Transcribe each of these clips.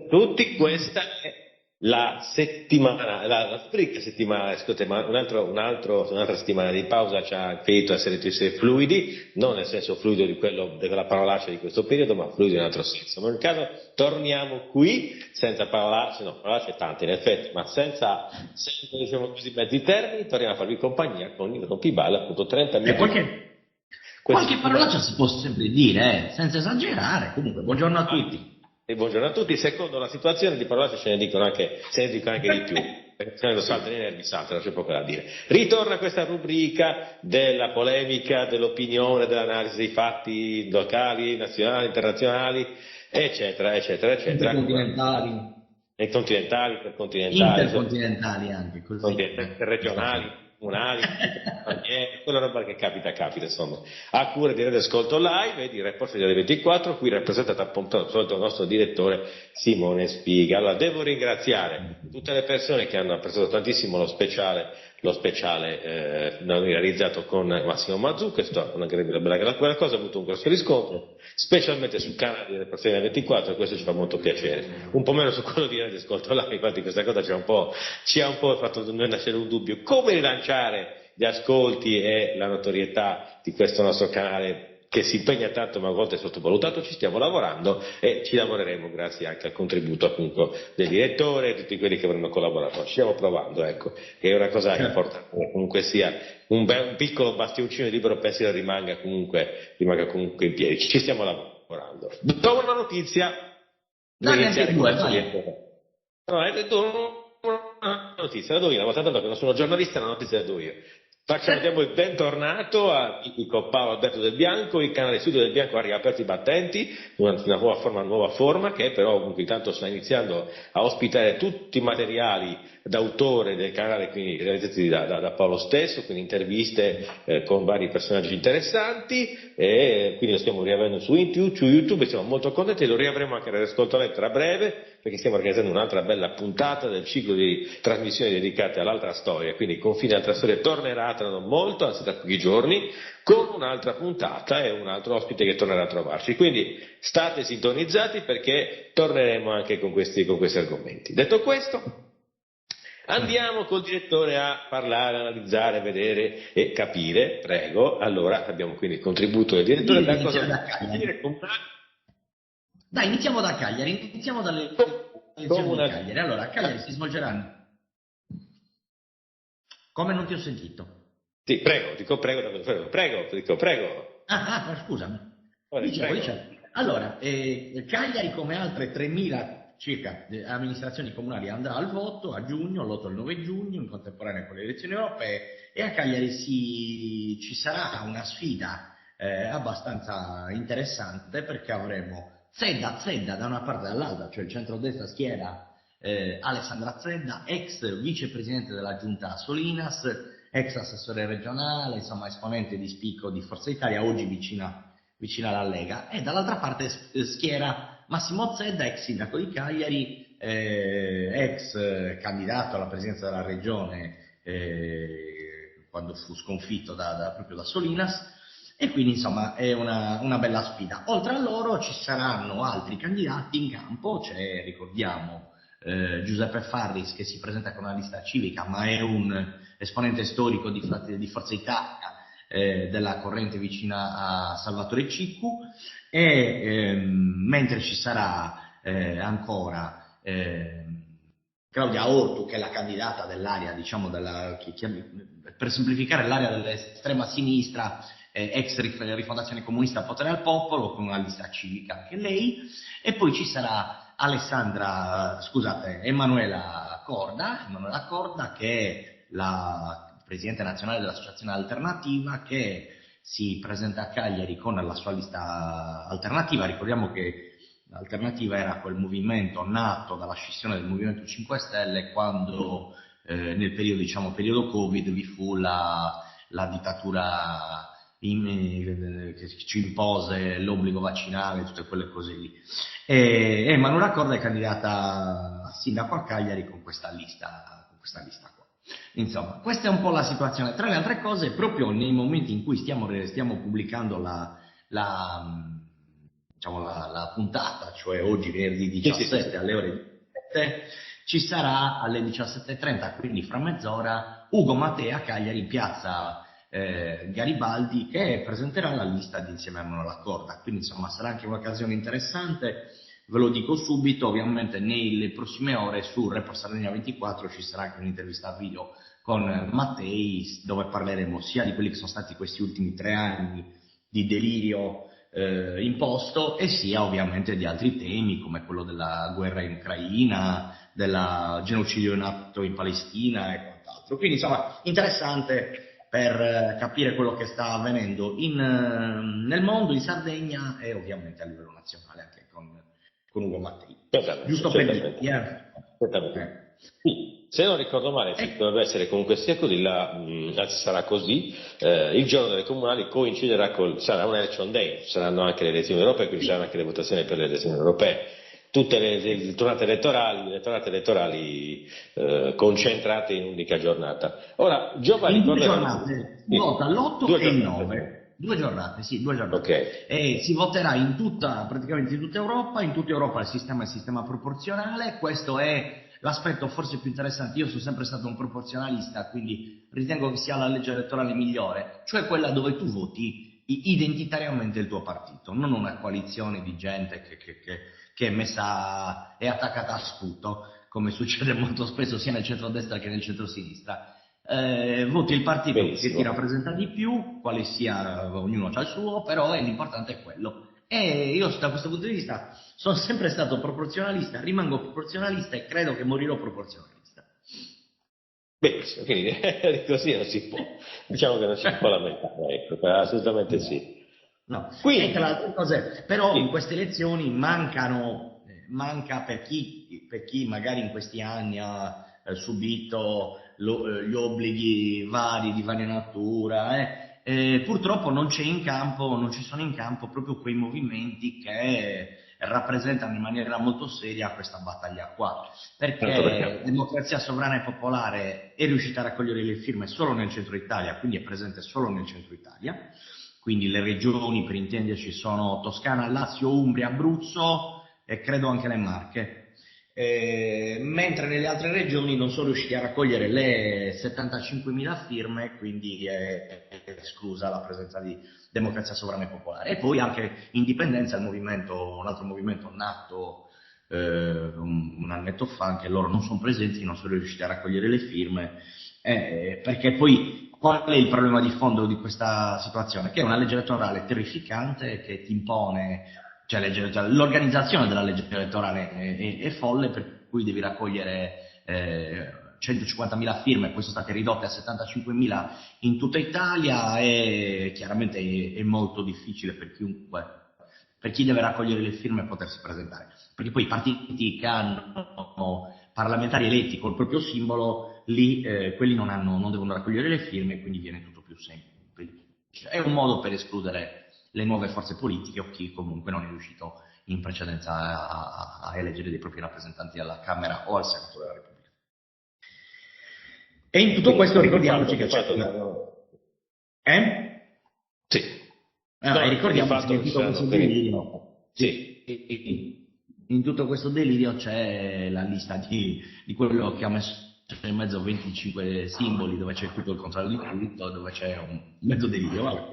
Tutti, questa è la settimana, la rubrica settimanale, scusate, ma un'altra settimana di pausa ci ha impedito di essere fluidi, non nel senso fluido di quello della parolaccia di questo periodo, ma fluido in un altro senso. Ma nel caso torniamo qui senza parolacce, no, parolacce tante in effetti, ma senza diciamo così mezzi termini, torniamo a farvi compagnia con il rompiballa, appunto 30 minuti questa Qualche settimana. parolaccia si può sempre dire, senza esagerare. Comunque, buongiorno a tutti. E buongiorno a tutti. Secondo la situazione di parolacce se ne dicono anche di più. Perché se ne lo saltano i nervi, saltano, c'è poco da dire. Ritorna questa rubrica della polemica, dell'opinione, dell'analisi dei fatti locali, nazionali, internazionali, eccetera, eccetera, eccetera. Intercontinentali, E continentali, intercontinentali, intercontinentali anche, così. regionali, comunali, quella roba che capita, insomma. A cura di Radio Ascolto Live e di Report di 24, qui rappresentata appunto al solito il nostro direttore Simone Spiga. Allora, devo ringraziare tutte le persone che hanno apprezzato tantissimo lo speciale realizzato con Massimo Mazzu, quella cosa ha avuto un grosso riscontro, specialmente sul canale di Report 24, e questo ci fa molto piacere. Un po' meno su quello di Radio Ascolto Live, infatti questa cosa ci ha un po' fatto nascere un dubbio. Come rilanciare gli ascolti e la notorietà di questo nostro canale che si impegna tanto ma a volte è sottovalutato? Ci stiamo lavorando e ci lavoreremo grazie anche al contributo appunto del direttore e tutti quelli che avranno collaborato. Ci stiamo provando, ecco, che è una cosa importante, comunque sia un piccolo bastioncino di libero pensiero rimanga comunque in piedi. Ci stiamo lavorando. Do una notizia. Vuoi Danne anche iniziare con due, il suo vai. direttore? No, una notizia, la do io, una volta tanto che non sono giornalista, la notizia la do io. Diamo il bentornato a Chicco Paolo Alberto Del Bianco, il canale Studio Del Bianco ha riaperto i battenti, una nuova forma che però comunque intanto sta iniziando a ospitare tutti i materiali d'autore del canale, quindi realizzati da Paolo stesso, quindi interviste con vari personaggi interessanti, e quindi lo stiamo riavendo su YouTube e siamo molto contenti, lo riavremo anche nell'ascolto lettera a breve, perché stiamo organizzando un'altra bella puntata del ciclo di trasmissioni dedicate all'altra storia, quindi Confini e altra storia tornerà tra non molto, anzi tra pochi giorni, con un'altra puntata e un altro ospite che tornerà a trovarci, quindi state sintonizzati perché torneremo anche con questi argomenti. Detto questo, andiamo col direttore a parlare, analizzare, vedere e capire, prego. Allora abbiamo quindi il contributo del direttore. Direi di iniziare da Cagliari. Dai, iniziamo da Cagliari, iniziamo dalle elezioni di Cagliari. Allora, a Cagliari si svolgeranno. Come non ti ho sentito? Sì, prego, prego. Scusami. Prego. Dicevo. Allora, Cagliari, come altre 3.000 circa amministrazioni comunali, andrà al voto a giugno, l'8 e il 9 giugno, in contemporanea con le elezioni europee, e a Cagliari ci sarà una sfida abbastanza interessante, perché avremo Zedda da una parte e dall'altra, cioè il centrodestra schiera Alessandra Zedda, ex vicepresidente della giunta Solinas, ex assessore regionale, insomma esponente di spicco di Forza Italia, oggi vicina alla Lega, e dall'altra parte schiera Massimo Zedda, ex sindaco di Cagliari, ex candidato alla presidenza della regione quando fu sconfitto proprio da Solinas, e quindi insomma è una bella sfida. Oltre a loro ci saranno altri candidati in campo, ricordiamo Giuseppe Farris, che si presenta con una lista civica ma è un esponente storico di Forza Italia, della corrente vicina a Salvatore Ciccu, e mentre ci sarà ancora Claudia Ortu, che è la candidata dell'area, diciamo, per semplificare, l'area dell'estrema sinistra, ex Rifondazione Comunista Potere al Popolo, con una lista civica anche lei, e poi ci sarà Emanuela Corda, che è la presidente nazionale dell'Associazione Alternativa, che si presenta a Cagliari con la sua lista alternativa. Ricordiamo che l'Alternativa era quel movimento nato dalla scissione del Movimento 5 Stelle quando nel periodo Covid vi fu la dittatura che ci impose l'obbligo vaccinale, tutte quelle cose lì. E Manuela Corda è candidata a sindaco a Cagliari con questa lista qua. Insomma, questa è un po' la situazione. Tra le altre cose, proprio nei momenti in cui stiamo pubblicando diciamo, la puntata, cioè oggi venerdì 17 alle ore 17, ci sarà alle 17:30, quindi fra mezz'ora, Ugo Mattei a Cagliari, in piazza Garibaldi, che presenterà la lista di Insieme a Manuela Corda. Quindi insomma sarà anche un'occasione interessante, ve lo dico subito. Ovviamente nelle prossime ore su Report Sardegna 24 ci sarà anche un'intervista video con Mattei, dove parleremo sia di quelli che sono stati questi ultimi 3 anni di delirio imposto, e sia ovviamente di altri temi come quello della guerra in Ucraina, del genocidio in atto in Palestina e quant'altro. Quindi insomma interessante per capire quello che sta avvenendo nel mondo, in Sardegna e ovviamente a livello nazionale anche con Ugo Mattei. Certamente, Giusto per certamente. dirti, Certamente. Sì, se non ricordo male, sì, dovrebbe essere comunque sia così, anzi sarà così, il giorno delle comunali coinciderà sarà un election day, saranno anche le elezioni europee, quindi sì. saranno anche le votazioni per le elezioni europee. Tutte le tornate elettorali concentrate in un'unica giornata. Ora, Giovanni In 2 ricorderà, giornate si sì, vota l'8 2 e il giornate, 9. 2 giornate, sì, 2 giornate. ok. E si voterà praticamente in tutta Europa. In tutta Europa il sistema è il sistema proporzionale. Questo è l'aspetto forse più interessante. Io sono sempre stato un proporzionalista, quindi ritengo che sia la legge elettorale migliore, cioè quella dove tu voti identitariamente il tuo partito, non una coalizione di gente che è attaccata a sputo, come succede molto spesso sia nel centro-destra che nel centro-sinistra. Voti il partito che ti Benissimo. rappresenta di più, quale sia, ognuno ha il suo, però l'importante è quello. E io da questo punto di vista sono sempre stato proporzionalista, rimango proporzionalista e credo che morirò proporzionalista. Benissimo, quindi così non si può, diciamo che non ci si può lamentare, ecco, assolutamente No. sì. No. E tra le Quindi, altre cose, però in sì, queste elezioni manca per chi magari in questi anni ha subito gli obblighi vari di varia natura, purtroppo non ci sono in campo proprio quei movimenti che rappresentano in maniera molto seria questa battaglia qua, tanto perché perché. Democrazia Sovrana e Popolare è riuscita a raccogliere le firme solo nel centro Italia, quindi è presente solo nel centro Italia. Quindi le regioni, per intenderci, sono Toscana, Lazio, Umbria, Abruzzo e credo anche le Marche. Mentre nelle altre regioni non sono riusciti a raccogliere le 75.000 firme, quindi è esclusa la presenza di Democrazia Sovrana e Popolare. E poi anche Indipendenza, un altro movimento nato un annetto fa, anche loro non sono presenti, non sono riusciti a raccogliere le firme, perché poi qual è il problema di fondo di questa situazione? Che è una legge elettorale terrificante che ti impone, cioè l'organizzazione della legge elettorale è folle, per cui devi raccogliere 150.000 firme, poi sono state ridotte a 75.000 in tutta Italia, e chiaramente è molto difficile per chiunque, per chi deve raccogliere le firme e potersi presentare, perché poi i partiti che hanno parlamentari eletti col proprio simbolo, lì quelli non devono raccogliere le firme, quindi viene tutto più semplice. È un modo per escludere le nuove forze politiche o chi comunque non è riuscito in precedenza a eleggere dei propri rappresentanti alla Camera o al Senato della Repubblica. E in tutto Quindi, questo di ricordiamoci fatto, che di c'è fatto una. saranno, Eh? sì, E no, dico, di ricordiamoci che in fatto ci tutto questo saranno, quindi, delirio, sì, in tutto questo delirio c'è la lista di quello che ha messo in mezzo 25 simboli, dove c'è tutto il contrario di tutto, dove c'è un mezzo delirio. Vabbè,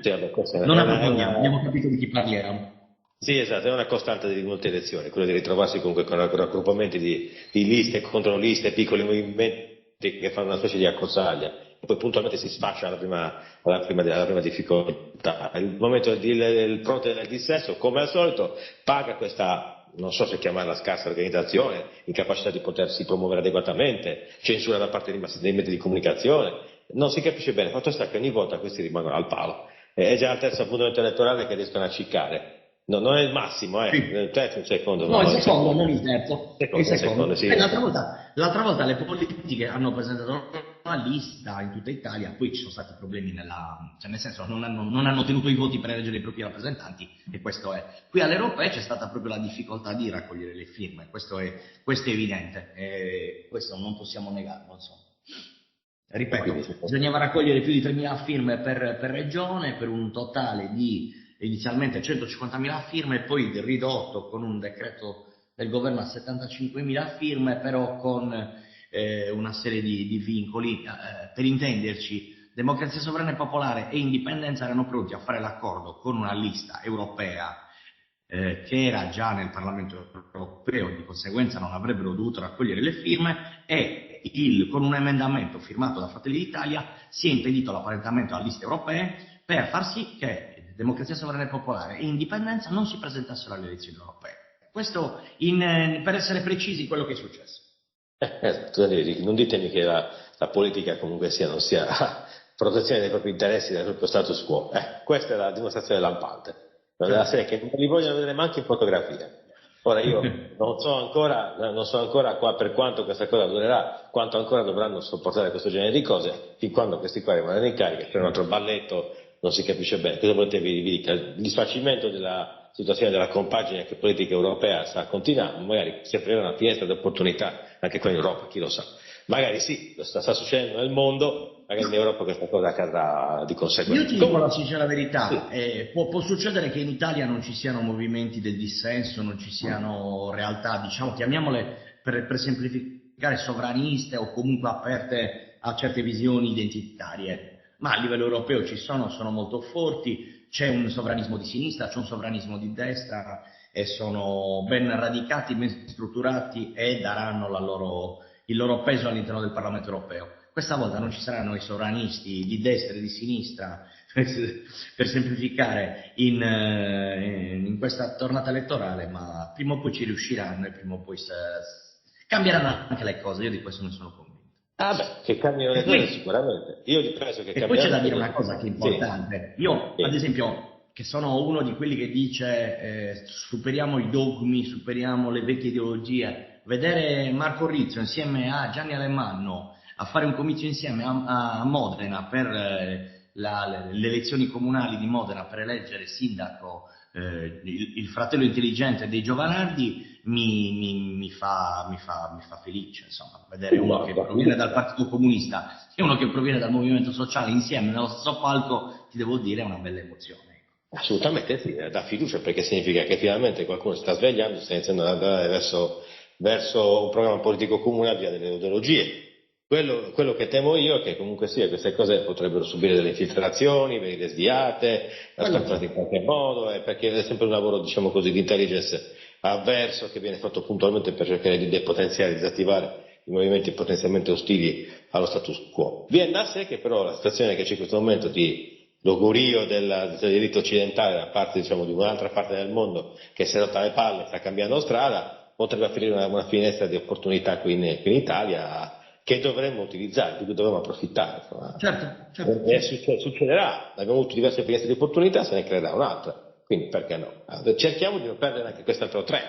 sì, vabbè, questa non approfondiamo, abbiamo capito di chi parliamo. sì, esatto, è una costante di molte elezioni, quello di ritrovarsi comunque con raggruppamenti di liste e controliste, piccoli movimenti che fanno una specie di accozzaglia, e poi puntualmente si sfascia alla prima difficoltà. Il momento del fronte del dissesto, come al solito, paga questa, non so se chiamarla scarsa organizzazione, incapacità di potersi promuovere adeguatamente, censura da parte dei mezzi di comunicazione, non si capisce bene, fatto sta che ogni volta questi rimangono al palo. È già il terzo appuntamento elettorale che riescono a ciccare. No, non è il massimo, Sì. il terzo, il secondo, No, il no, il secondo, secondo. non il terzo, il Il secondo, secondo. sì. L'altra volta le politiche hanno presentato una lista in tutta Italia, poi ci sono stati problemi cioè nel senso non hanno tenuto i voti per eleggere i propri rappresentanti, e questo è. Qui alle europee c'è stata proprio la difficoltà di raccogliere le firme, questo è evidente, e questo non possiamo negarlo, insomma. E Ripeto, quindi, bisognava raccogliere più di 3.000 firme per regione, per un totale di inizialmente 150.000 firme e poi ridotto con un decreto del governo a 75.000 firme, però con una serie di vincoli. Per intenderci, Democrazia Sovrana e Popolare e Indipendenza erano pronti a fare l'accordo con una lista europea che era già nel Parlamento europeo, di conseguenza non avrebbero dovuto raccogliere le firme, e con un emendamento firmato da Fratelli d'Italia si è impedito l'apparentamento alle liste europee per far sì che Democrazia Sovrana e Popolare e Indipendenza non si presentassero alle elezioni europee. Questo per essere precisi quello che è successo. Esatto, non ditemi che la politica comunque non sia protezione dei propri interessi, del proprio status quo. Questa è la dimostrazione lampante. Della serie che non li vogliono vedere neanche in fotografia. Ora io non so ancora qua per quanto questa cosa durerà, quanto ancora dovranno sopportare questo genere di cose, fin quando questi qua rimangono in carica, c'è un altro balletto, non si capisce bene. Cosa volete vi dica? Il disfacimento della situazione della compagine anche politica europea sta continuando, magari si aprirà una finestra di opportunità anche qua in Europa, chi lo sa. Magari sì, sta succedendo nel mondo, magari in Europa questa cosa accadrà di conseguenza. Io ti dico la sincera verità, Sì. può succedere che in Italia non ci siano movimenti del dissenso, non ci siano realtà, diciamo, chiamiamole per semplificare sovraniste o comunque aperte a certe visioni identitarie, ma a livello europeo sono molto forti, c'è un sovranismo di sinistra, c'è un sovranismo di destra e sono ben radicati, ben strutturati e daranno il loro peso all'interno del Parlamento europeo. Questa volta non ci saranno i sovranisti di destra e di sinistra, per semplificare, in questa tornata elettorale, ma prima o poi ci riusciranno e prima o poi cambieranno anche le cose, io di questo ne sono convinto. Ah beh, che cambiano le cose sicuramente. Io penso che E poi c'è da cambieranno dire cose. una cosa che è Sì, importante. Io, ad sì. esempio, che sono uno di quelli che dice superiamo i dogmi, superiamo le vecchie ideologie, vedere Marco Rizzo insieme a Gianni Alemanno a fare un comizio insieme a Modena per le elezioni comunali di Modena per eleggere sindaco il fratello intelligente dei Giovanardi mi fa felice, insomma, vedere uno che proviene dal Partito Comunista e uno che proviene dal Movimento Sociale insieme nello stesso palco, ti devo dire, è una bella emozione. Assolutamente sì, dà fiducia perché significa che finalmente qualcuno si sta svegliando, sta iniziando ad andare verso un programma politico comune al di là delle ideologie. Quello che temo io è che comunque sia queste cose potrebbero subire delle infiltrazioni, venire sviate, ascoltate in qualche modo, perché è sempre un lavoro, diciamo così, di intelligence avverso che viene fatto puntualmente per cercare di depotenziare, disattivare i movimenti potenzialmente ostili allo status quo. Viene da sé che però la situazione che c'è in questo momento di l'augurio del diritto occidentale da parte, diciamo, di un'altra parte del mondo che si è rotta le palle, sta cambiando strada, potrebbe aprire una finestra di opportunità qui in Italia che dovremmo utilizzare, di cui dovremmo approfittare. Certo. E succederà, abbiamo avuto diverse finestre di opportunità, se ne creerà un'altra, quindi perché no? Cerchiamo di non perdere anche quest'altro treno,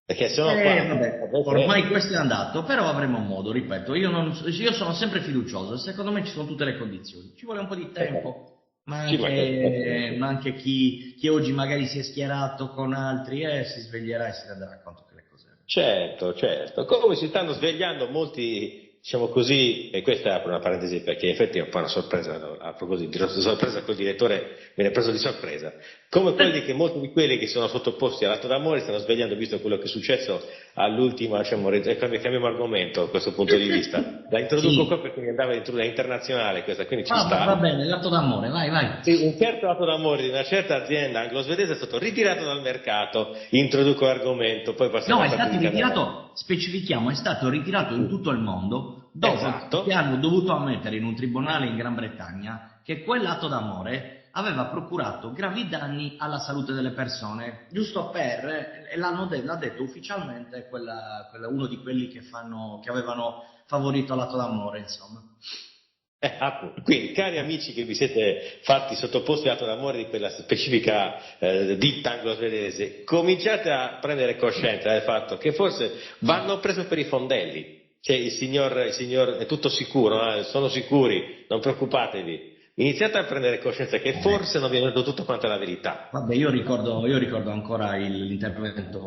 perché se no qua... Vabbè, ormai questo è andato, però avremo modo, ripeto, io sono sempre fiducioso, secondo me ci sono tutte le condizioni, ci vuole un po' di tempo. Ma anche chi oggi magari si è schierato con altri si sveglierà e si renderà conto che le cose... Certo, come si stanno svegliando molti, diciamo così, e questa è una parentesi perché in effetti è un po' una sorpresa, no? A proposito di sorpresa, quel direttore viene preso di sorpresa, come molti di quelli che sono sottoposti all'atto d'amore stanno svegliando visto quello che è successo all'ultima, diciamo, cambiamo argomento da questo punto di vista, la introduco qua perché mi andava è internazionale questa, quindi ci sta. Va bene, l'atto d'amore, vai. Sì, un certo atto d'amore di una certa azienda anglo-svedese è stato ritirato dal mercato, introduco l'argomento, poi passiamo No, a è stato ritirato, specifichiamo, è stato ritirato in tutto il mondo dopo che hanno dovuto ammettere in un tribunale in Gran Bretagna che quell'atto d'amore aveva procurato gravi danni alla salute delle persone, giusto l'ha detto ufficialmente uno di quelli che avevano favorito l'atto d'amore, insomma. Quindi, cari amici che vi siete fatti sottoposti all'atto d'amore di quella specifica ditta anglo-svedese, cominciate a prendere coscienza del fatto che forse vanno preso per i fondelli. Cioè il signor è tutto sicuro, sono sicuri, non preoccupatevi. Iniziate a prendere coscienza che forse non vi è venuto tutto quanto la verità. Vabbè, io ricordo ancora l'intervento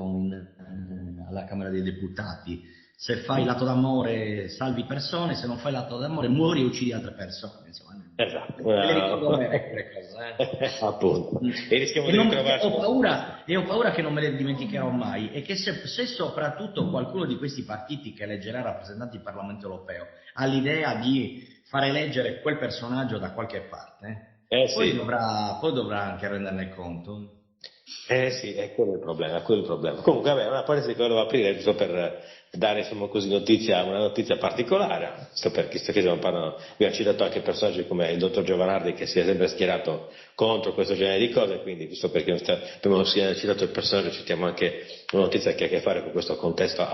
alla Camera dei Deputati. Se fai l'atto d'amore salvi persone, se non fai l'atto d'amore muori e uccidi altre persone. Insomma. Esatto. Me le ricordo bene quelle cose. Appunto. E rischiamo E, di non- ritrovarci. ho paura che non me le dimenticherò mai e che se soprattutto qualcuno di questi partiti che eleggerà rappresentanti in Parlamento europeo ha l'idea di far eleggere quel personaggio da qualche parte, poi Sì. dovrà anche renderne conto. Eh sì, è quello il problema, è quello il problema. Comunque, vabbè, una parentesi che volevo aprire giusto per dare, insomma, così una notizia particolare, visto che abbiamo citato anche personaggi come il dottor Giovanardi che si è sempre schierato contro questo genere di cose, quindi, visto perché abbiamo citato il personaggio, citiamo anche una notizia che ha a che fare con questo contesto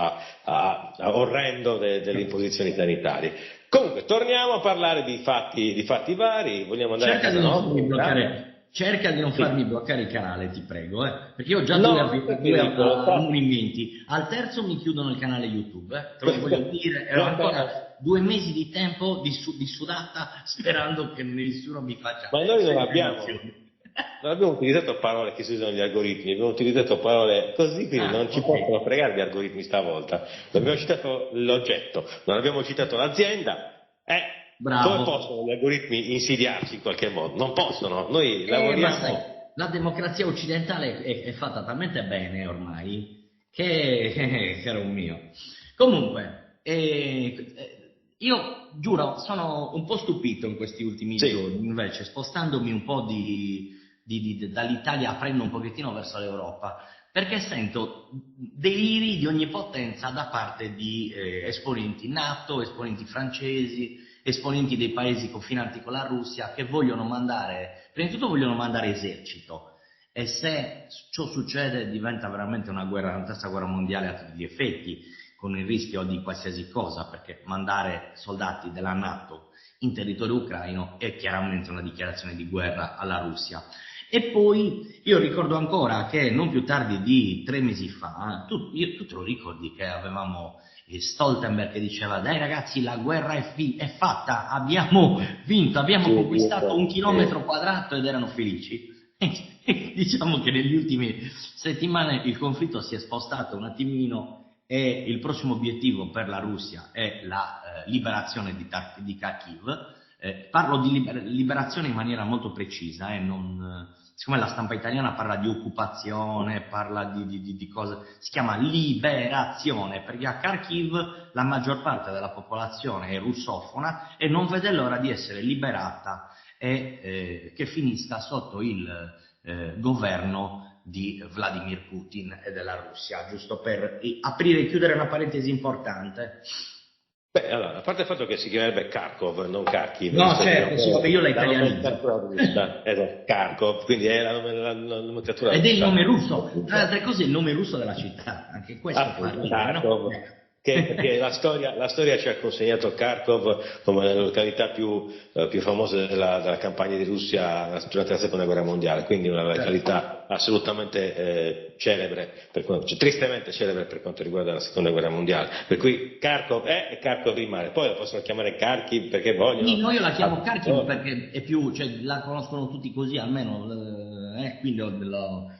orrendo delle imposizioni sanitarie. Comunque, torniamo a parlare di fatti vari, vogliamo andare a Cerca di casa non nostra, farmi intanto? bloccare, cerca di non Sì. farmi bloccare il canale, ti prego, perché io ho già No, non è due pericolo, ammonimenti. Al terzo mi chiudono il canale YouTube, te lo voglio dire, e ho ancora 2 mesi di tempo di sudata sperando che nessuno mi faccia ma noi segnalazioni. non abbiamo utilizzato parole che si usano gli algoritmi, abbiamo utilizzato parole così, quindi Ah, non ci ok, possono fregare gli algoritmi stavolta. Abbiamo citato l'oggetto, non abbiamo citato l'azienda, come bravo. possono gli algoritmi insidiarci in qualche modo? Non possono, noi Ma sai, lavoriamo. la democrazia occidentale è fatta talmente bene ormai che, caro mio. Comunque, io giuro, sono un po' stupito in questi ultimi Sì, giorni, invece, spostandomi un po' dall'Italia, aprendo un pochettino verso l'Europa, perché sento deliri di ogni potenza da parte di esponenti NATO, esponenti francesi, esponenti dei paesi confinanti con la Russia che vogliono mandare, prima di tutto vogliono mandare esercito, e se ciò succede diventa veramente una terza guerra mondiale a tutti gli effetti, con il rischio di qualsiasi cosa, perché mandare soldati della NATO in territorio ucraino è chiaramente una dichiarazione di guerra alla Russia. E poi io ricordo ancora che non più tardi di 3 mesi fa, tu te lo ricordi che avevamo Stoltenberg che diceva: dai ragazzi, la guerra è fatta, abbiamo vinto, abbiamo sì, conquistato 1 chilometro sì. quadrato, ed erano felici. Diciamo che negli ultimi settimane il conflitto si è spostato un attimino e il prossimo obiettivo per la Russia è la liberazione di Kharkiv. Parlo di liberazione in maniera molto precisa, siccome la stampa italiana parla di occupazione, parla di cose, si chiama liberazione, perché a Kharkiv la maggior parte della popolazione è russofona e non vede l'ora di essere liberata e che finisca sotto il governo di Vladimir Putin e della Russia, giusto per aprire e chiudere una parentesi importante. Beh, allora, a parte il fatto che si chiamerebbe Kharkov, non Kharkiv, No, visto che certo, sì, vabbè, io la la italianizzo. nomenclatura russa, esatto, Kharkov, quindi è la nomenclatura Ed è il russa. nome russo, tra le altre cose è il nome russo della città, anche questo fa Appunto, ridere, no? Kharkov, perché la storia ci ha consegnato Kharkov come la località più famosa della campagna di Russia durante la seconda guerra mondiale, quindi una Certo. località assolutamente celebre, tristemente celebre per quanto riguarda la seconda guerra mondiale, per cui Kharkov è e Kharkov rimane, poi la possono chiamare Kharkiv perché Sì, vogliono. no, io la chiamo Kharkiv perché è più, cioè, la conoscono tutti così, almeno, quindi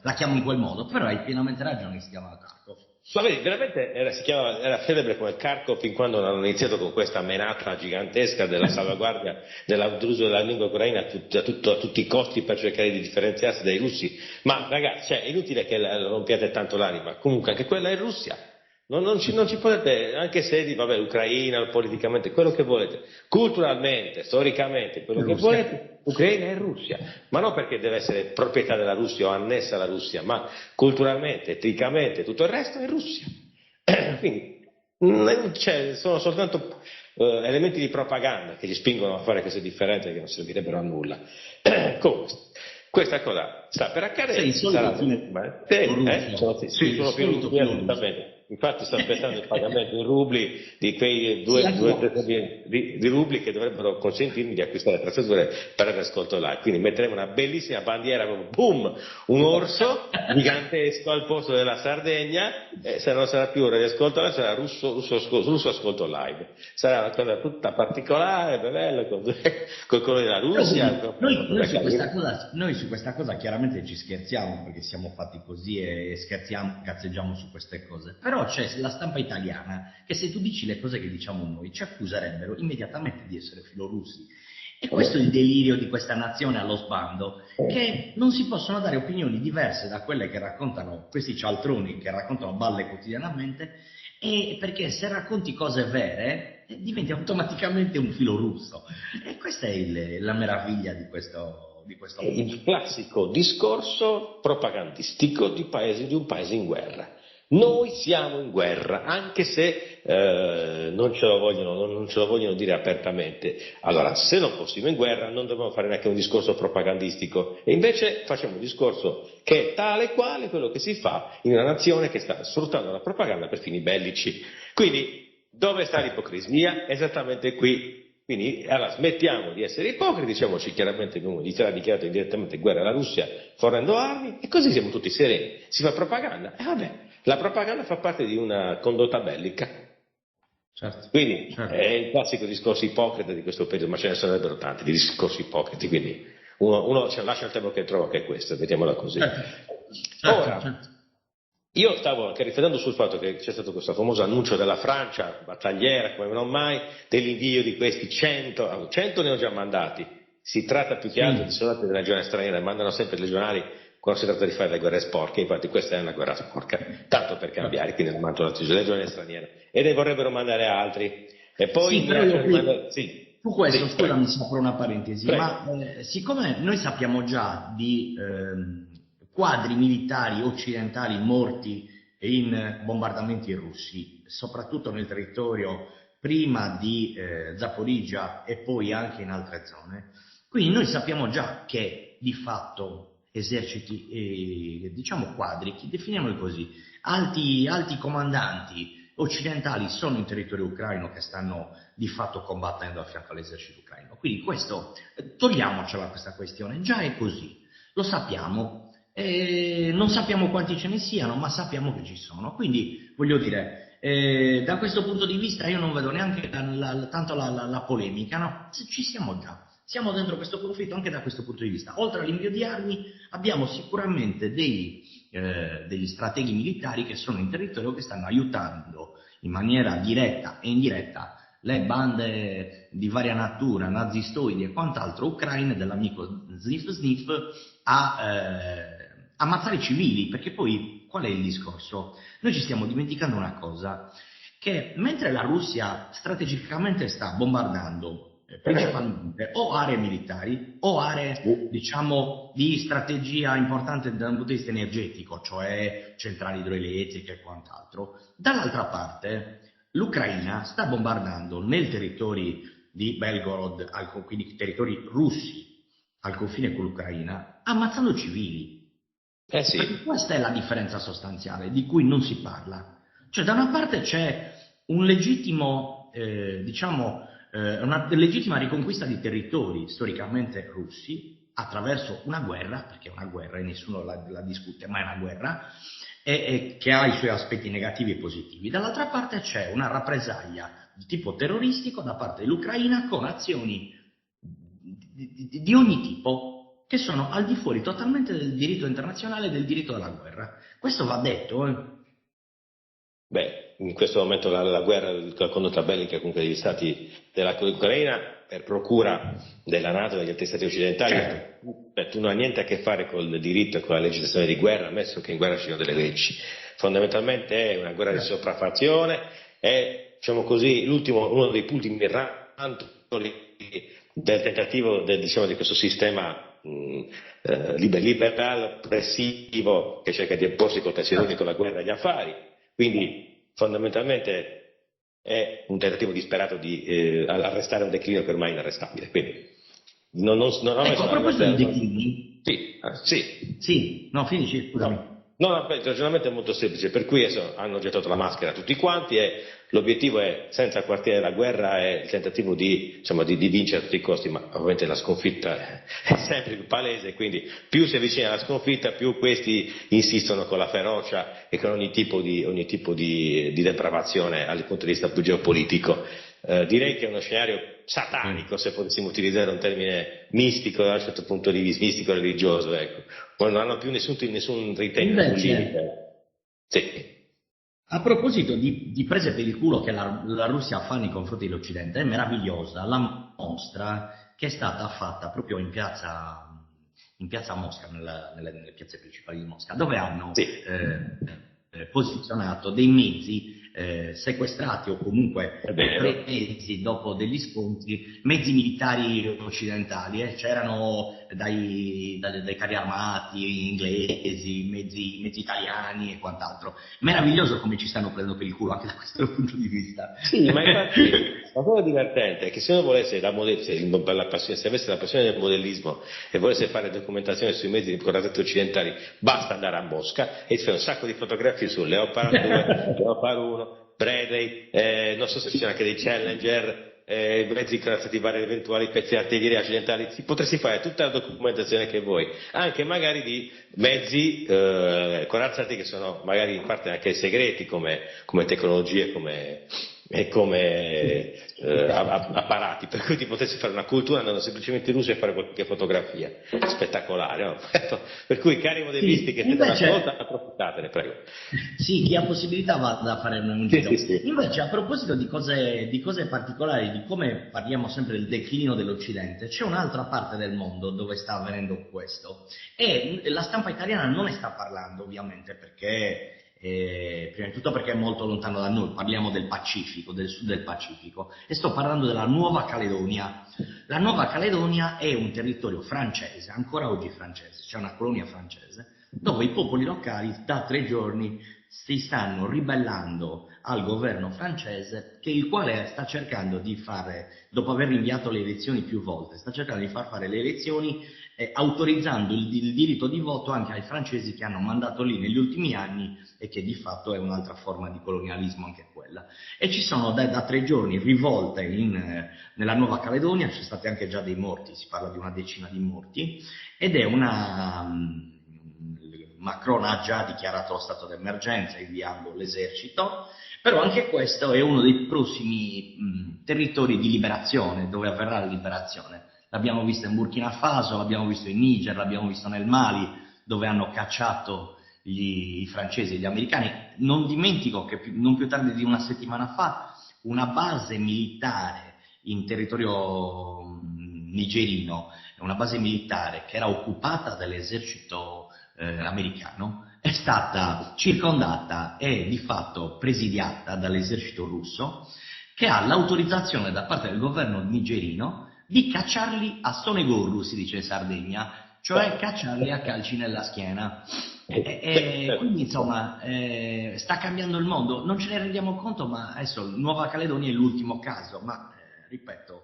la chiamo in quel modo, però hai pienamente ragione che si chiama Kharkov. Ma vedi, veramente era celebre come Kharkov fin quando hanno iniziato con questa menata gigantesca della salvaguardia dell'uso della lingua ucraina a tutti i costi per cercare di differenziarsi dai russi. Ma ragazzi, cioè, è inutile che rompiate tanto l'anima, comunque anche quella è Russia. Non ci potete, anche se vabbè, Ucraina, politicamente, quello che volete, culturalmente, storicamente, quello che Russia. volete, Ucraina è Russia, ma non perché deve essere proprietà della Russia o annessa alla Russia, ma culturalmente, eticamente, tutto il resto è Russia. Quindi sono soltanto elementi di propaganda che ci spingono a fare queste differenze che non servirebbero a nulla. Comunque, questa cosa sta per Sei accadere, il sarà solito nelle filorusso, sì, sei il sono solito sì, filorusso. assolutamente. Infatti sto aspettando il pagamento in rubli di quei Sì, due anch'io. tesori di rubli che dovrebbero consentirmi di acquistare attrezzature per l'ascolto live. Quindi metteremo una bellissima bandiera, proprio, boom, un orso gigantesco al posto della Sardegna, e se non sarà più radioascolto live, sarà russo ascolto live. Sarà una cosa tutta particolare, bella, con il colore della Però Russia, vedi, noi su carino. questa cosa chiaramente ci scherziamo perché siamo fatti così e scherziamo, cazzeggiamo su queste cose. Però c'è la stampa italiana che se tu dici le cose che diciamo noi ci accuserebbero immediatamente di essere filorussi. E questo è il delirio di questa nazione allo sbando, che non si possono dare opinioni diverse da quelle che raccontano questi cialtroni che raccontano balle quotidianamente, e perché se racconti cose vere diventi automaticamente un filo russo. E questa è la meraviglia di questo È mondo. il classico discorso propagandistico di un paese in guerra. Noi siamo in guerra, anche se non ce lo vogliono dire apertamente. Allora, se non fossimo in guerra, non dobbiamo fare neanche un discorso propagandistico. E invece facciamo un discorso che è tale e quale quello che si fa in una nazione che sta sfruttando la propaganda per fini bellici. Quindi, dove sta l'ipocrisia? Esattamente qui. Quindi allora, smettiamo di essere ipocriti, diciamoci chiaramente che uno ha dichiarato indirettamente guerra alla Russia fornendo armi e così siamo tutti sereni. Si fa propaganda e vabbè, la propaganda fa parte di una condotta bellica. Certo, Quindi certo. è il classico discorso ipocrita di questo periodo, ma ce ne sarebbero tanti di discorsi ipocriti, quindi uno lascia il tempo che trova, che è questo, vediamola così. Certo, certo, Ora, certo. io stavo anche riflettendo sul fatto che c'è stato questo famoso annuncio della Francia, battagliera come non mai, dell'invio di questi 100, 100 ne ho già mandati. Si tratta più che altro di Sì, soldati della legione straniera, mandano sempre i legionari quando si tratta di fare le guerre sporche, infatti questa è una guerra sporca, tanto per certo. cambiare, quindi hanno mandato la legione straniera e ne vorrebbero mandare altri. E poi Sì, però io minacciano di qui, mandare... Sì, su questo, sì, prego, scusami se apro una parentesi, prego. ma siccome noi sappiamo già di quadri militari occidentali morti in bombardamenti russi, soprattutto nel territorio prima di Zaporizhia e poi anche in altre zone, quindi noi sappiamo già che di fatto eserciti, diciamo quadri, definiamoli così, alti comandanti occidentali sono in territorio ucraino che stanno di fatto combattendo a fianco all'esercito ucraino. Quindi questo, togliamocela questa questione, già è così, lo sappiamo, non sappiamo quanti ce ne siano, ma sappiamo che ci sono. Quindi voglio dire, da questo punto di vista io non vedo neanche tanto la polemica, no? Ci siamo già. Siamo dentro questo conflitto anche da questo punto di vista. Oltre all'invio di armi abbiamo sicuramente degli strateghi militari che sono in territorio che stanno aiutando in maniera diretta e indiretta le bande di varia natura, nazistoidi e quant'altro ucraine dell'amico Sniff Sniff a ammazzare i civili, perché poi qual è il discorso? Noi ci stiamo dimenticando una cosa, che mentre la Russia strategicamente sta bombardando principalmente o aree militari o aree, diciamo, di strategia importante dal punto di vista energetico, cioè centrali idroelettriche e quant'altro, dall'altra parte l'Ucraina sta bombardando nei territori di Belgorod, quindi territori russi al confine con l'Ucraina, ammazzando civili. Eh Perché sì, questa è la differenza sostanziale di cui non si parla. Cioè, da una parte c'è un legittimo, una legittima riconquista di territori storicamente russi attraverso una guerra, perché è una guerra e nessuno la discute, ma è una guerra, e che ha i suoi aspetti negativi e positivi. Dall'altra parte c'è una rappresaglia di tipo terroristico da parte dell'Ucraina con azioni di ogni tipo che sono al di fuori totalmente del diritto internazionale e del diritto alla guerra. Questo va detto, eh. beh, in questo momento la guerra, la condotta bellica comunque degli stati dell'Ucraina per procura della NATO e degli altri stati occidentali, Certo, tu non hai niente a che fare con il diritto e con la legislazione di guerra, ammesso che in guerra ci siano delle leggi. Fondamentalmente è una guerra di certo. sopraffazione, è, diciamo così, uno dei punti mirantoli del tentativo diciamo, di questo sistema liberal oppressivo che cerca di opporsi col pensiero unico alla guerra e agli affari. Quindi fondamentalmente è un tentativo disperato di arrestare un declino che ormai è inarrestabile. Quindi non ho Ecco, messo a la proposito di guerra. declini, Sì, sì, sì, no, finisci, scusami. no. No, il ragionamento è molto semplice, per cui adesso hanno gettato la maschera tutti quanti e l'obiettivo è, senza quartiere la guerra, è il tentativo di vincere a tutti i costi, ma ovviamente la sconfitta è sempre più palese, quindi più si avvicina alla sconfitta, più questi insistono con la ferocia e con ogni tipo di depravazione dal punto di vista più geopolitico. Direi che è uno scenario satanico, se potessimo utilizzare un termine mistico da un certo punto di vista, mistico religioso, ecco. Poi non hanno più nessun ritengo, nessun Invece, limite. Sì. a proposito di prese per il culo che la Russia fa nei confronti dell'Occidente, è meravigliosa la mostra che è stata fatta proprio in piazza Mosca, nelle piazze principali di Mosca, dove hanno Sì, posizionato dei mezzi sequestrati o comunque è vero. presi dopo degli scontri, mezzi militari occidentali, c'erano dai carri armati inglesi, mezzi italiani e quant'altro. Meraviglioso come ci stanno prendendo per il culo anche da questo punto di vista. Sì, ma infatti la cosa divertente è che se uno volesse, se avesse la passione del modellismo e volesse fare documentazione sui mezzi di corrente occidentali, basta andare a Mosca e si fa un sacco di fotografie su Leopard 2, Leopard 1, Bradley, non so se ci sono anche dei Challenger, mezzi corazzati vari eventuali pezzi di artiglieria occidentali, potresti fare tutta la documentazione che vuoi, anche magari di mezzi corazzati che sono magari in parte anche segreti come tecnologie, come apparati, per cui ti potessi fare una cultura andando semplicemente in Russia e fare qualche fotografia spettacolare, no? Per cui cari modellisti che siete all'ascolto, approfittatene, prego. Sì, chi ha possibilità va a fare un Sì, giro. sì, sì. Invece, a proposito di cose particolari, di come parliamo sempre del declino dell'Occidente, c'è un'altra parte del mondo dove sta avvenendo questo. E la stampa italiana non ne sta parlando, ovviamente, perché prima di tutto perché è molto lontano da noi, parliamo del Pacifico, del sud del Pacifico, e sto parlando della Nuova Caledonia. La Nuova Caledonia è un territorio francese, ancora oggi francese, c'è una colonia francese, dove i popoli locali da 3 giorni si stanno ribellando al governo francese, il quale sta cercando di fare, dopo aver rinviato le elezioni più volte, sta cercando di far fare le elezioni autorizzando il diritto di voto anche ai francesi che hanno mandato lì negli ultimi anni e che di fatto è un'altra forma di colonialismo anche quella. E ci sono da 3 giorni rivolte nella Nuova Caledonia, ci sono stati anche già dei morti, si parla di una decina di morti, ed è Macron ha già dichiarato lo stato d'emergenza inviando l'esercito, però anche questo è uno dei prossimi territori di liberazione, dove avverrà la liberazione. L'abbiamo visto in Burkina Faso, l'abbiamo visto in Niger, l'abbiamo visto nel Mali, dove hanno cacciato i francesi e gli americani. Non dimentico che non più tardi di una settimana fa una base militare in territorio nigerino, una base militare che era occupata dall'esercito americano, è stata circondata e di fatto presidiata dall'esercito russo, che ha l'autorizzazione da parte del governo nigerino di cacciarli a Sonegorru, si dice in Sardegna, cioè cacciarli a calci nella schiena. Quindi insomma sta cambiando il mondo, non ce ne rendiamo conto, ma adesso Nuova Caledonia è l'ultimo caso, ma ripeto,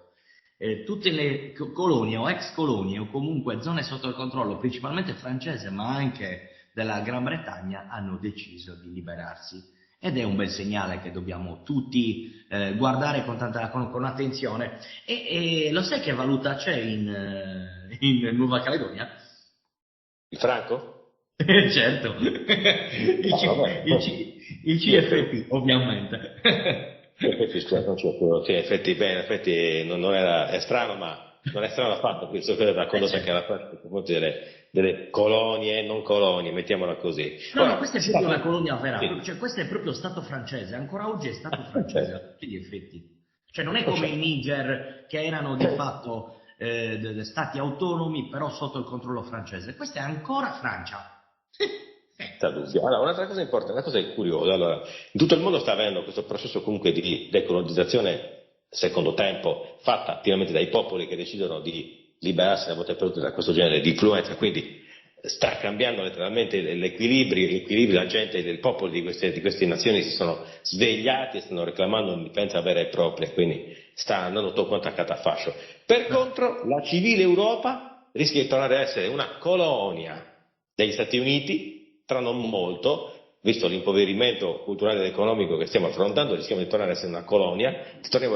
tutte le colonie o ex colonie o comunque zone sotto il controllo, principalmente francese ma anche della Gran Bretagna, hanno deciso di liberarsi. Ed è un bel segnale che dobbiamo tutti guardare con attenzione. E lo sai che valuta c'è in Nuova Caledonia? Il franco? Certo, il CFP ovviamente. In effetti non era, è strano, ma non è strano affatto, questo credo da condotta che alla parte delle colonie, non colonie, mettiamola così. No, questa è proprio una colonia vera, sì. cioè questo è proprio Stato francese, ancora oggi è Stato francese a tutti gli effetti. Cioè non è come i Niger che erano di fatto stati autonomi però sotto il controllo francese, questa è ancora Francia. Allora, un'altra cosa importante, una cosa curiosa, allora, in tutto il mondo sta avendo questo processo comunque di decolonizzazione secondo tempo, fatta attivamente dai popoli che decidono di liberarsi da volte perdute da questo genere di influenza, quindi sta cambiando letteralmente gli equilibri, la gente, i popoli di queste nazioni si sono svegliati e stanno reclamando un'indipendenza vera e propria, quindi sta andando tutto quanto a catafascio. Per contro, la civile Europa rischia di tornare ad essere una colonia degli Stati Uniti, tra non molto, visto l'impoverimento culturale ed economico che stiamo affrontando, rischiamo di tornare a essere una colonia,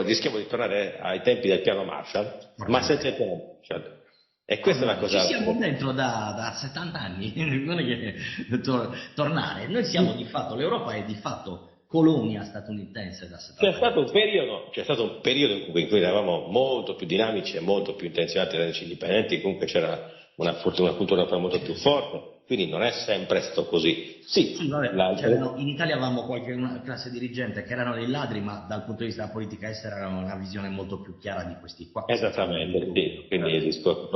rischiamo di tornare ai tempi del piano Marshall, ma senza il piano Marshall. E questa è una cosa... Ci siamo dentro da 70 anni, non è che tornare, noi siamo di fatto, l'Europa è di fatto colonia statunitense da 70 anni. C'è stato un periodo in cui eravamo molto più dinamici e molto più intenzionati a renderci indipendenti, comunque c'era una cultura molto più forte. quindi non è sempre stato così. Sì, Sì, vabbè, in Italia avevamo una classe dirigente che erano dei ladri, ma dal punto di vista della politica estera avevano una visione molto più chiara di questi qua, senza ombra di esattamente, sì, dubbio. quindi il discorso,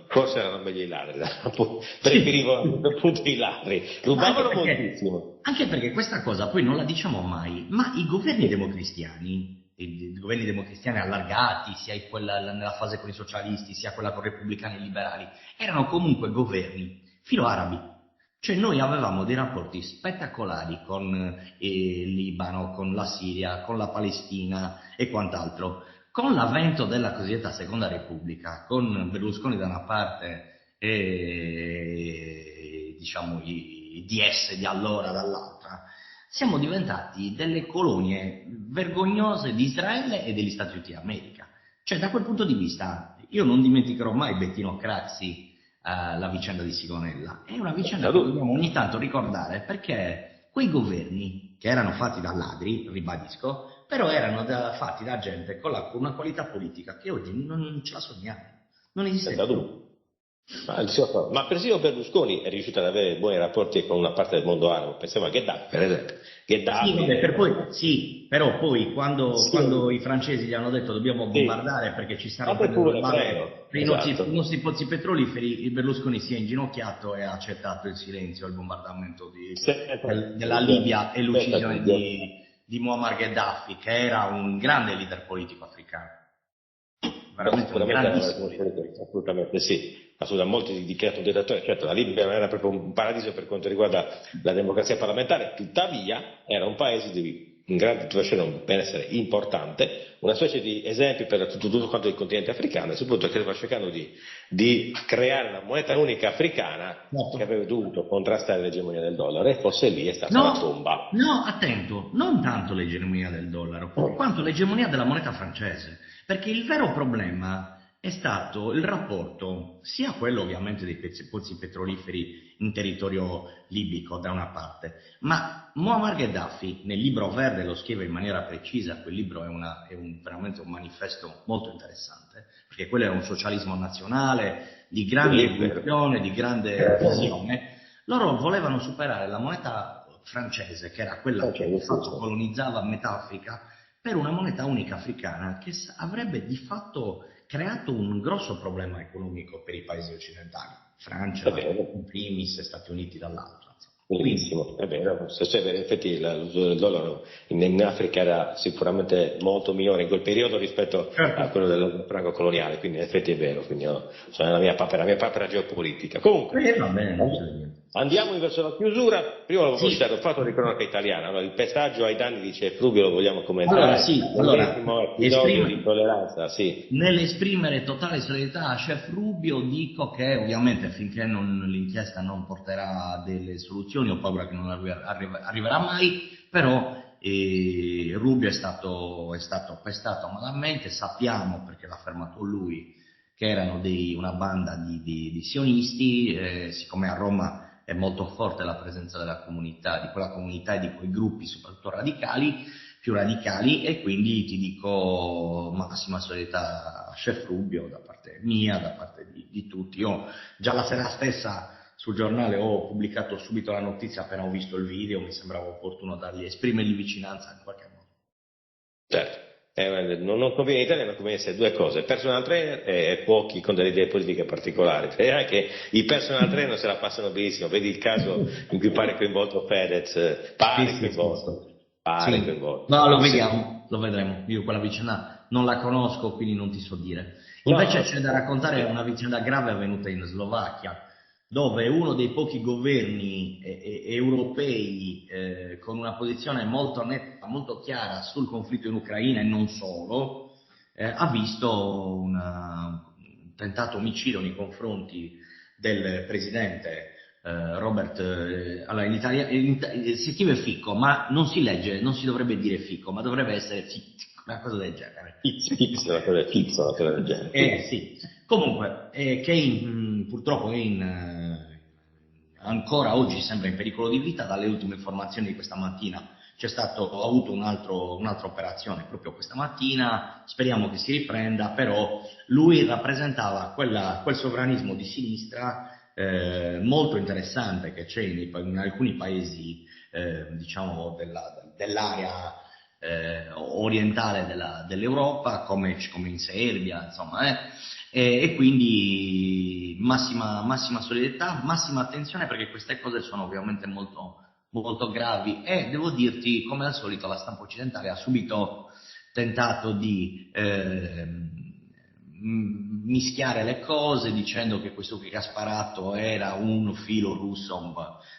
forse erano meglio i ladri, Sì. preferivano a questo punto i ladri, Ma rubavano moltissimo. anche perché questa cosa poi non la diciamo mai, ma i governi democristiani, i governi democristiani allargati, sia nella fase con i socialisti, sia quella con repubblicani e liberali, erano comunque governi filo-arabi. Cioè noi avevamo dei rapporti spettacolari con il Libano, con la Siria, con la Palestina e quant'altro. Con l'avvento della cosiddetta Seconda Repubblica, con Berlusconi da una parte e diciamo i DS di allora dall'altra, siamo diventati delle colonie vergognose di Israele e degli Stati Uniti d'America. Cioè da quel punto di vista io non dimenticherò mai Bettino Craxi, la vicenda di Sigonella. È una vicenda che dobbiamo ogni tanto ricordare perché quei governi, che erano fatti da ladri, ribadisco, però erano fatti da gente con una qualità politica che oggi non ce la sogniamo, non esiste Senza più. dubbio. Ma persino Berlusconi è riuscito ad avere buoni rapporti con una parte del mondo arabo, pensiamo a Gheddafi, per esempio. Sì, Gheddafi, vabbè, sì, però poi quando sì, i francesi gli hanno detto dobbiamo sì, bombardare perché ci sta fate rompendo le pure, balle prego, per i esatto. nostri pozzi petroliferi, il Berlusconi si è inginocchiato e ha accettato il silenzio e il bombardamento della Libia e Senza l'uccisione dubbio. di Muammar Gheddafi, che era un grande leader politico africano, Beh, veramente un sicuramente grandissimo leader politico. assolutamente sì, assolutamente molti dichiarato un dittatore, certo la Libia non era proprio un paradiso per quanto riguarda la democrazia parlamentare, tuttavia era un paese in grande situazione, un benessere importante, una specie di esempio per tutto quanto il continente africano e soprattutto che stava cercando di creare una moneta unica africana che Certo. avrebbe dovuto contrastare l'egemonia del dollaro e forse lì è stata la No, bomba. no, attento, non tanto l'egemonia del dollaro, quanto l'egemonia della moneta francese, perché il vero problema è stato il rapporto, sia quello ovviamente dei pozzi petroliferi in territorio libico da una parte, ma Muammar Gheddafi nel libro verde lo scrive in maniera precisa, quel libro è veramente un manifesto molto interessante, perché quello era un socialismo nazionale di grande Sì, vero. evoluzione, di grande visione. Loro volevano superare la moneta francese, che era quella che di fatto colonizzava metà Africa, per una moneta unica africana che avrebbe di fatto creato un grosso problema economico per i paesi occidentali, È Francia vero. in primis e Stati Uniti dall'altro. Quindi, Benissimo, è vero, in effetti l'uso del dollaro in Africa era sicuramente molto minore in quel periodo rispetto a certo, quello del franco coloniale, quindi in effetti è vero, quindi sono la mia papera geopolitica. Comunque, va bene, non c'è niente. andiamo verso la chiusura, prima volevo citare Sì, un fatto di cronaca italiana, allora, il pestaggio ai danni di Cefrubio lo vogliamo allora commentare, sì, allora, l'ennesimo episodio di intolleranza, sì, nell'esprimere totale solidarietà a Chef Rubio dico che ovviamente finché l'inchiesta non porterà a delle soluzioni ho paura che non arriverà mai, però Rubio è stato pestato malamente, sappiamo perché l'ha fermato lui che erano una banda di sionisti, siccome a Roma è molto forte la presenza della comunità, di quella comunità e di quei gruppi soprattutto radicali, più radicali e quindi ti dico massima solidarietà a Chef Rubio da parte mia, da parte di tutti. Io già la sera stessa sul giornale ho pubblicato subito la notizia appena ho visto il video, mi sembrava opportuno esprimergli vicinanza in qualche modo. certo. Non conviene in Italia, non conviene essere due cose, personal trainer e cuochi con delle idee politiche particolari. E anche i personal trainer se la passano benissimo, vedi il caso in cui pare coinvolto Fedez, Sì, sì, sì, sì. pare Sì, coinvolto. no, lo Sì. vediamo, lo vedremo. Io quella vicenda non la conosco, quindi non ti so dire. Invece No, c'è da raccontare sì. una vicenda grave avvenuta in Slovacchia, dove uno dei pochi governi europei con una posizione molto netta, molto chiara sul conflitto in Ucraina e non solo, ha visto un tentato omicidio nei confronti del presidente Robert, allora in Italia si scrive Fico, ma non si legge, non si dovrebbe dire Fico, ma dovrebbe essere Fico, una cosa del genere. Fix, una cosa del genere. Sì. Comunque, che purtroppo ancora oggi sembra in pericolo di vita, dalle ultime informazioni di questa mattina ha avuto un'altra operazione proprio questa mattina, speriamo che si riprenda, però lui rappresentava quel sovranismo di sinistra molto interessante che c'è in alcuni paesi diciamo dell'area orientale dell'Europa, come in Serbia, insomma, e quindi massima solidarietà, massima attenzione, perché queste cose sono ovviamente molto, molto gravi, e devo dirti, come al solito, la stampa occidentale ha subito tentato di mischiare le cose dicendo che questo che ha sparato era un filo russo,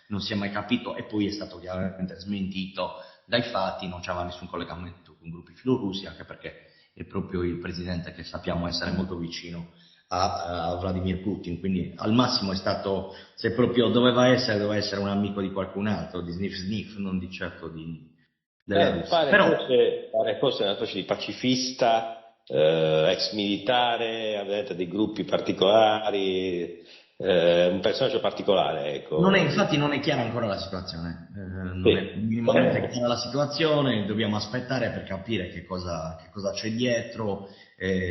non si è mai capito, e poi è stato chiaramente smentito dai fatti, non c'era nessun collegamento con gruppi filorussi, anche perché è proprio il presidente che sappiamo essere molto vicino a Vladimir Putin, quindi al massimo è stato, se proprio doveva essere un amico di qualcun altro, di sniff sniff, non di certo della Russia. Pare fosse una specie di pacifista, ex militare, avente dei gruppi particolari, un personaggio particolare, ecco. Infatti non è chiara ancora la situazione, non è minimamente chiara la situazione, dobbiamo aspettare per capire che cosa c'è dietro.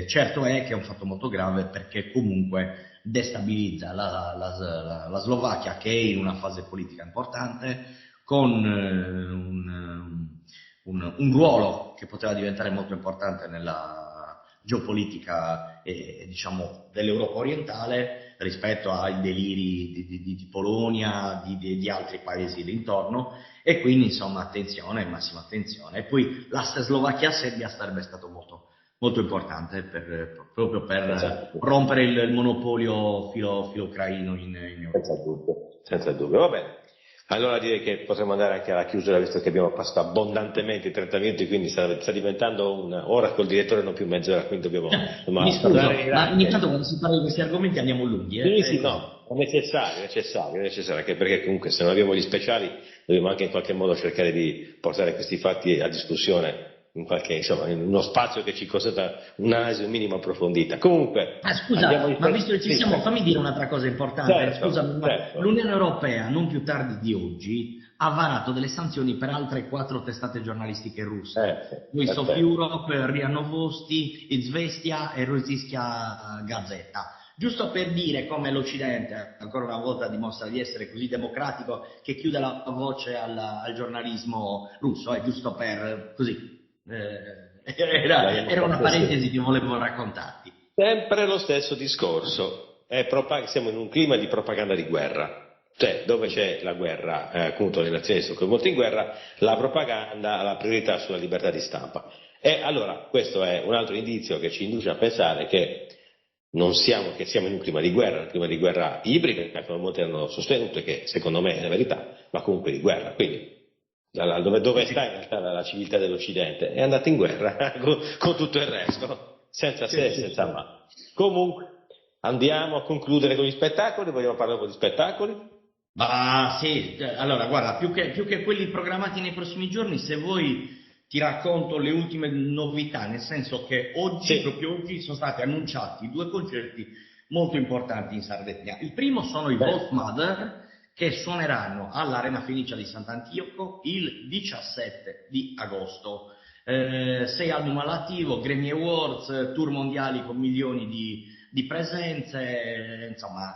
Certo è che è un fatto molto grave, perché comunque destabilizza la Slovacchia, che è in una fase politica importante, con un ruolo che poteva diventare molto importante nella geopolitica diciamo dell'Europa orientale, rispetto ai deliri di Polonia, di altri paesi d'intorno, e quindi insomma attenzione, massima attenzione. E poi la Slovacchia-Serbia sarebbe stato molto, molto importante proprio per rompere il monopolio filo-ucraino in Europa. Senza dubbio, va bene. Allora direi che potremmo andare anche alla chiusura, visto che abbiamo passato abbondantemente i 30 minuti, quindi sta diventando un'ora col direttore, non più mezz'ora, quindi dobbiamo mi scuso, ma ogni tanto quando si parla di questi argomenti andiamo lunghi. Sì, no, è necessario, anche perché comunque se non abbiamo gli speciali dobbiamo anche in qualche modo cercare di portare questi fatti a discussione in uno spazio che ci consenta un'analisi un minimo approfondita. Comunque, scusa, ma visto che ci siamo, fammi dire un'altra cosa importante. Certo, Scusami, certo. L'Unione Europea non più tardi di oggi ha varato delle sanzioni per altre 4 testate giornalistiche russe, Voice of Europe, RIA Novosti, Izvestia e Rossiyska Gazeta. Giusto per dire come l'Occidente ancora una volta dimostra di essere così democratico che chiude la voce al giornalismo russo, giusto per così. Era una parentesi che volevo raccontarti. Sempre lo stesso discorso, siamo in un clima di propaganda di guerra, cioè dove c'è la guerra, appunto le nazioni sono coinvolte in guerra, la propaganda ha la priorità sulla libertà di stampa. E allora questo è un altro indizio che ci induce a pensare che siamo in un clima di guerra ibrida, come molti hanno sostenuto, e che secondo me è la verità, ma comunque di guerra. Quindi dove sta in realtà la civiltà dell'Occidente? È andata in guerra con tutto il resto, senza se e senza ma. Comunque, andiamo a concludere con gli spettacoli. Vogliamo parlare un po' di spettacoli? Sì, allora guarda, più che quelli programmati nei prossimi giorni, se vuoi ti racconto le ultime novità, nel senso che proprio oggi sono stati annunciati 2 concerti molto importanti in Sardegna. Il primo sono i Wolfmother, che suoneranno all'Arena Fenicia di Sant'Antioco il 17 di agosto. 6 album all'attivo, Grammy Awards, tour mondiali con milioni di presenze, insomma,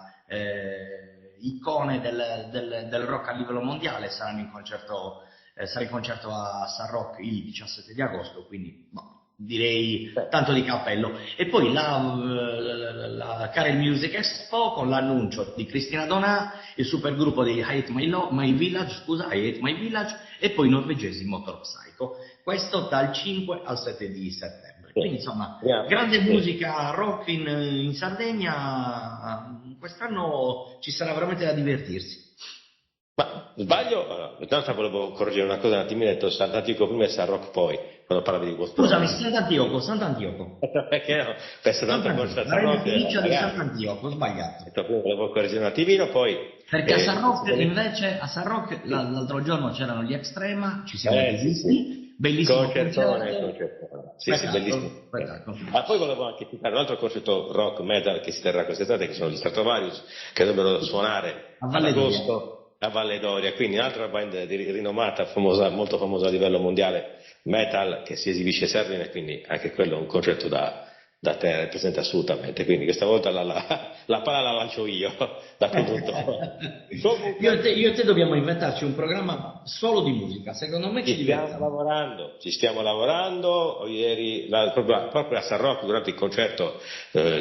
icone del rock a livello mondiale. Saranno in concerto, sarà in concerto a San Rock il 17 di agosto, quindi direi tanto di cappello. E poi la Carel Music Expo, con l'annuncio di Cristina Donà, il supergruppo di I Hate My Village, e poi il norvegesi Motor Psycho. Questo dal 5 al 7 di settembre. Quindi insomma, grande musica rock in Sardegna. Quest'anno ci sarà veramente da divertirsi. Ma sbaglio? Intanto volevo correggere una cosa, un attimino, ho detto Sant'Antioco prima e San Rock poi, quando parlavi di questo. Scusami, Sant'Antioco. Perché no? Penso tanto a San Rock. Di Sant'Antioco, ho sbagliato. Volevo correggere un attimino, poi. Perché a San Rock, invece, l'altro giorno c'erano gli Extrema, ci siamo visti, bellissimo concertone. Sì, bellissimo. Ma poi volevo anche citare un altro concerto rock metal che si terrà quest'estate, che sono gli Stratovarius, che dovrebbero suonare ad agosto a Valle d'Oria, quindi un'altra band rinomata, molto famosa a livello mondiale, metal, che si esibisce a Sardegna, quindi anche quello è un concerto da da te presente assolutamente, quindi questa volta la palla la lancio io da conduttore. Io e te dobbiamo inventarci un programma solo di musica, secondo me ci divertiamo. Ci stiamo lavorando. Ieri, proprio a San Rocco, durante il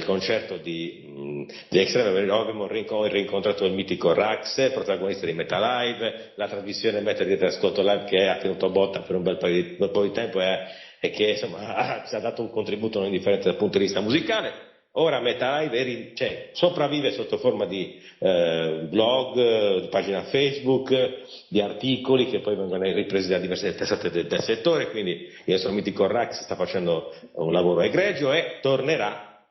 concerto di Extreme, abbiamo rincontrato il mitico Rax, protagonista di Metal Live, la trasmissione Metal di Ascolto Live che ha tenuto botta per un bel po' di tempo e che insomma ci ha dato un contributo non indifferente dal punto di vista musicale. Ora Metal Live sopravvive sotto forma di blog, di pagina Facebook, di articoli che poi vengono ripresi da diverse testate del settore, quindi il nostro mitico Rax sta facendo un lavoro egregio e tornerà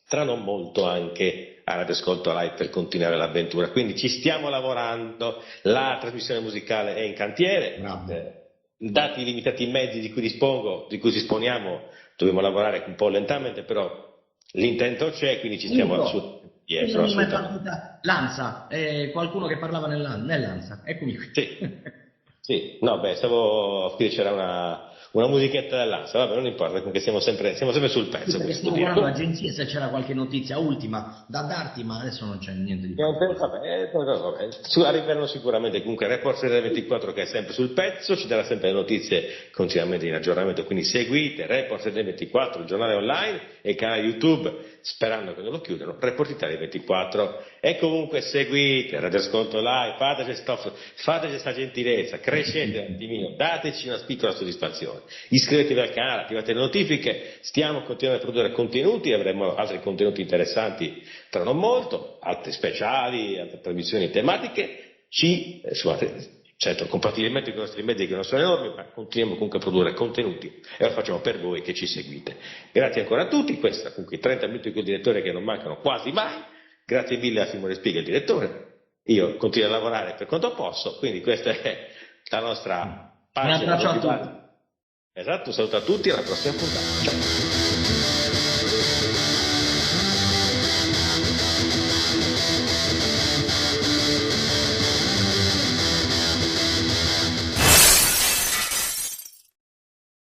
tra non molto anche a Radio Ascolto Live per continuare l'avventura. Quindi ci stiamo lavorando, la trasmissione musicale è in cantiere, dati i limitati mezzi di cui disponiamo, dobbiamo lavorare un po' lentamente, però l'intento c'è, quindi ci stiamo dietro. Non mi è mai partita l'Ansa, qualcuno che parlava nell'Ansa, eccomi qui. Sì, no, qui c'era una musichetta dell'Ansa, vabbè, non importa, perché siamo sempre sul pezzo. Perché stiamo guardando l'agenzia se c'era qualche notizia ultima da darti, ma adesso non c'è niente di più. Vabbè. Arriveranno sicuramente comunque Report 24 che è sempre sul pezzo, ci darà sempre le notizie continuamente in aggiornamento, quindi seguite Report 24, il giornale online e il canale YouTube, sperando che non lo chiudano, Report Italia 24, e comunque seguite Radio Ascolto Live, fateci questa gentilezza, crescete un attimino, dateci una piccola soddisfazione, iscrivetevi al canale, attivate le notifiche, stiamo continuando a produrre contenuti, avremo altri contenuti interessanti tra non molto, altri speciali, altre trasmissioni tematiche, certo compatibilmente con i nostri mezzi che non sono enormi, ma continuiamo comunque a produrre contenuti e lo facciamo per voi che ci seguite. Grazie ancora a tutti, questa comunque i 30 minuti con il direttore che non mancano quasi mai, grazie mille a Simone Spiga, il direttore, io continuo a lavorare per quanto posso, quindi questa è la nostra pagina. Un abbraccio a tutti. Esatto, un saluto a tutti e alla prossima puntata. Ciao.